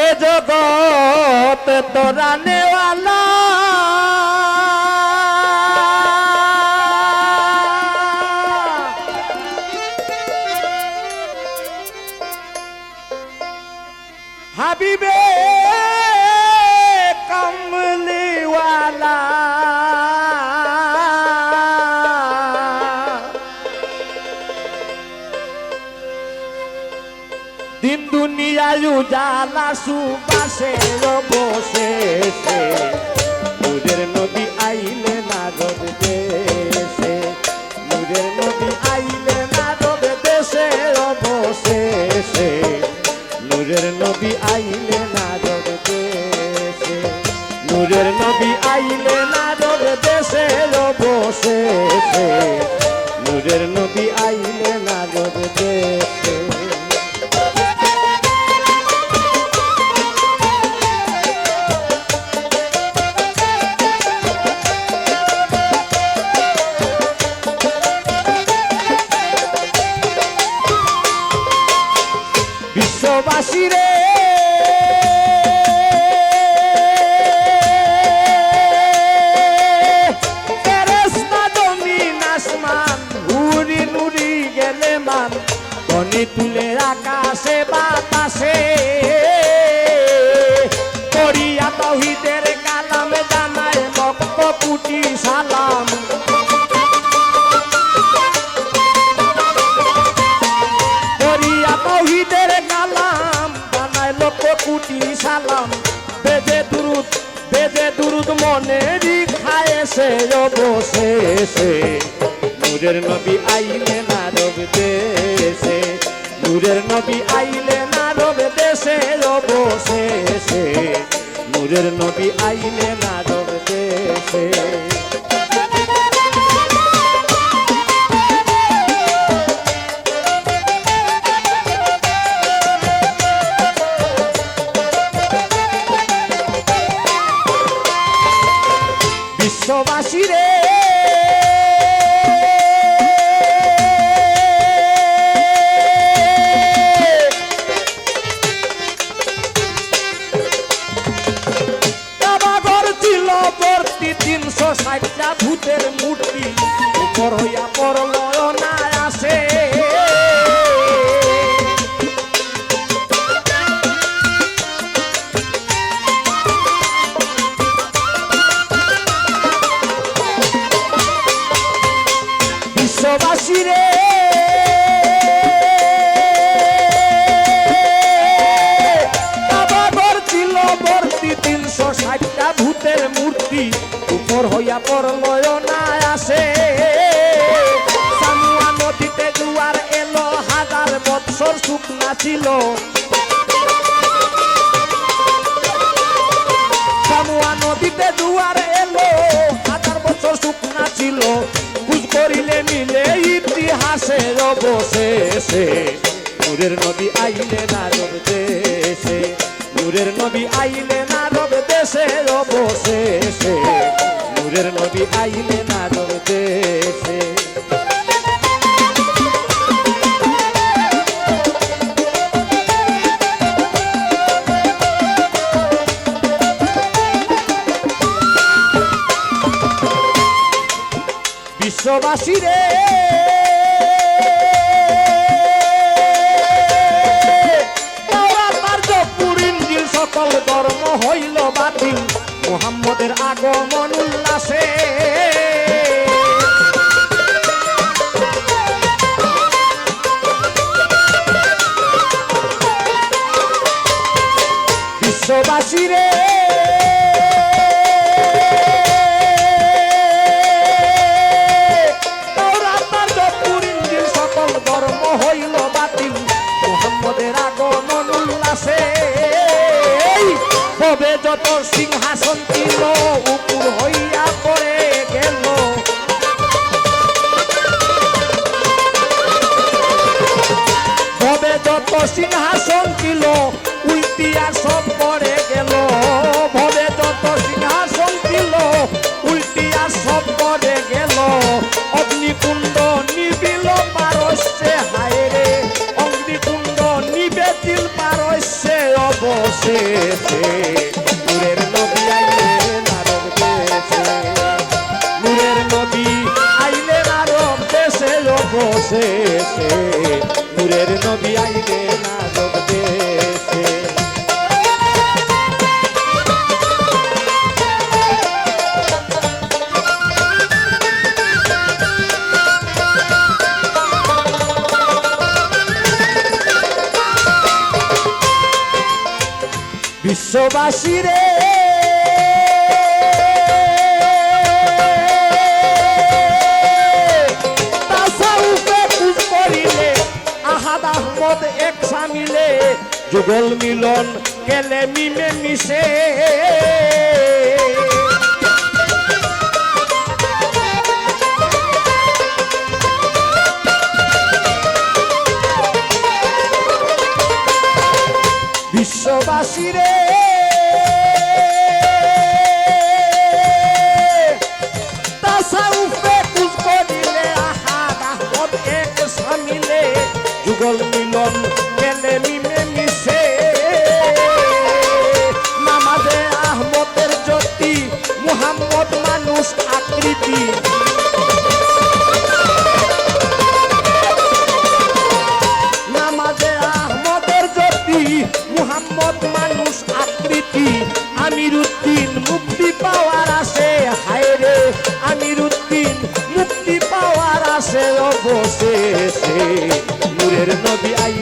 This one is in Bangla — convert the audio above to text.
এ জগৎ তোরানে ওয়ালা হাবিবে কমলিওয়ালা দিন দুনিয়ায় উজালা সুবাসে বসে নূরের নবী আইলে নারদ দেশে নূরের নবী আইলে নারদ দেশে অবশেষে নূরের নবী আইলে নারদ দেশে নূরের নবী আইলে নারদ দেশে অবশেষে নূরের নবী আইলে নারদ দেশে বিশ্ববাসীরে ফেরেশতা জমিন আসমান উড়ি নুড়ি গেলে মান গনি তুলে আকাশে বাতাসে করিয়া তাওহীদের কালাম জানায় লক্ষ কোটি সালাম করিয়া তাওহীদের কোটি সালাম বেজে দুরুদ মনেরই খায়েছে অবশেষে নূরের নবী আইলে নারদ দেশে নূরের নবী আইলে নারদ দেশে অবশেষে নূরের নবী আইলে নারদ দেশে বিশ্ববাসীরে কাবাঘর ছিল ভর্তি ৩৬০টা ভূতের মূর্তি উপর হইয়া পড়ল না আসে বিশ্ববাসীরে কাবাঘর ছিল ভর্তি ৩৬০টা ভূতের মূর্তি উপর হইয়া পড়ল না আসে সামুয়া নদীতে জোয়ার এলো ১০০০ বৎসর শুকনা ছিল সামুয়া নদীতে জোয়ার এলো ১০০০ বৎসর শুকনা ছিল করিলে মিলে ইতিহাসে অবশেষে নূরের নবী আইলে নারদ দেশে নূরের নবী আইলে নারদ দেশে অবশেষে নূরের নবী আইলে নারদ দেশে বিশ্ববাসীরে সকল ধর্ম হইল বাতিল মুহাম্মদের আগমন উল্লাসে বিশ্ববাসীরে সকল ধর্ম হইল বাতিল মুহাম্মদের আগমন উল্লাসে তবে যত সিংহাসন ছিল উপর হইয়া পড়ে গেল তবে যত সিংহাসন ছিল উল্টিয়া সব পড়ে গেল ভবে যত সিংহাসন ছিল উল্টিয়া সব পড়ে গেল অগ্নিকুণ্ড নিবিল পারস্যে হায় রে অগ্নিকুণ্ড নিবেদিল পারস্যে অবশ অবশেষে নূরের নবী আইলেন আরব দেশে নূরের নবী আইলেন আরব দেশে অবশেষে নূরের নবী আইলেন আরব দেশে বিশ্ববাসী রে তাসাউফে খুঁজ করিলে আহাদ আহমদ এক সামিলে যুগল মিলন গেলে মিমে মিশে বিশ্ববাসী রে তাসাউফে খুঁজ করিলে আহাদ আহমদ এক সামিলে যুগল মিলন গেলে মিমে মিশে নামাজে আহমদের জ্যোতি মুহাম্মদ মানুষ আকৃতি নামাজে আহমদের জ্যোতি মুহাম্মদ মানুষ আকৃতি আমিরুদ্দিন মুক্তি পাওয়ার আসে হায় রে আমিরুদ্দিন মুক্তি পাওয়ার আসে অবশেষে নূরের নবী আই